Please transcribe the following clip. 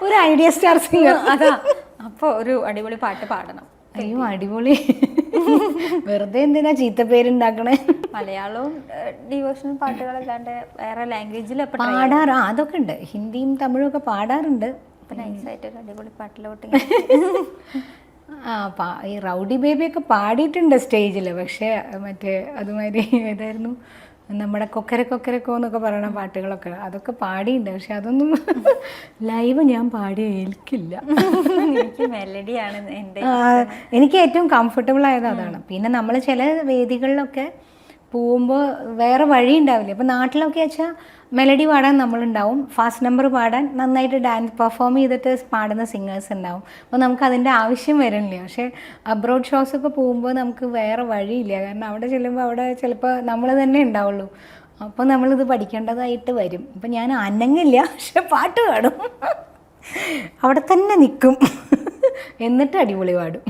ഒരു idea star singer. അതാ, അപ്പോൾ ഒരു അടിപൊളി പാട്ട് പാടണം. അയ്യോ അടിപൊളി. വെറുതെ എന്തിനാ ചീത്ത പേരുണ്ടാക്കണേ? മലയാളവും ഡിവോഷണൽ പാട്ടുകളല്ലാണ്ട് വേറെ ലാംഗ്വേജിൽ പാടാറ് അതൊക്കെ ഉണ്ട്, ഹിന്ദിയും തമിഴും ഒക്കെ പാടാറുണ്ട്. അപ്പം നൈസായിട്ട് ഒരു അടിപൊളി പാട്ടിലോട്ട് ഈ റൗഡി ബേബിയൊക്കെ പാടിയിട്ടുണ്ട് സ്റ്റേജിൽ. പക്ഷേ മറ്റേ അതുമാതിരി ഏതായിരുന്നു നമ്മുടെ കൊക്കര കൊക്കരക്കോ എന്നൊക്കെ പറയുന്ന പാട്ടുകളൊക്കെ അതൊക്കെ പാടിയിട്ടുണ്ട്. പക്ഷെ അതൊന്നും ലൈവ് ഞാൻ പാടി ഏൽക്കില്ല. എനിക്ക് മെലഡിയാണ് എൻ്റെ. എനിക്ക് ഏറ്റവും കംഫർട്ടബിൾ ആയത് അതാണ്. പിന്നെ നമ്മൾ ചില വേദികളിലൊക്കെ പോകുമ്പോൾ വേറെ വഴി ഉണ്ടാവില്ല. ഇപ്പോൾ നാട്ടിലൊക്കെ വെച്ചാൽ മെലഡി പാടാൻ നമ്മളുണ്ടാവും, ഫാസ്റ്റ് നമ്പർ പാടാൻ നന്നായിട്ട് ഡാൻസ് പെർഫോം ചെയ്തിട്ട് പാടുന്ന സിംഗേഴ്സ് ഉണ്ടാവും. അപ്പോൾ നമുക്ക് അതിൻ്റെ ആവശ്യം വരുന്നില്ല. പക്ഷേ അബ്രോഡ് ഷോസൊക്കെ പോകുമ്പോൾ നമുക്ക് വേറെ വഴിയില്ല. കാരണം അവിടെ ചെല്ലുമ്പോൾ അവിടെ ചിലപ്പോൾ നമ്മൾ തന്നെ ഉണ്ടാവുള്ളൂ. അപ്പോൾ നമ്മളിത് പഠിക്കേണ്ടതായിട്ട് വരും. അപ്പം ഞാൻ അനങ്ങില്ല, പക്ഷെ പാട്ട് പാടും. അവിടെ തന്നെ നിൽക്കും, എന്നിട്ട് അടിപൊളി പാടും.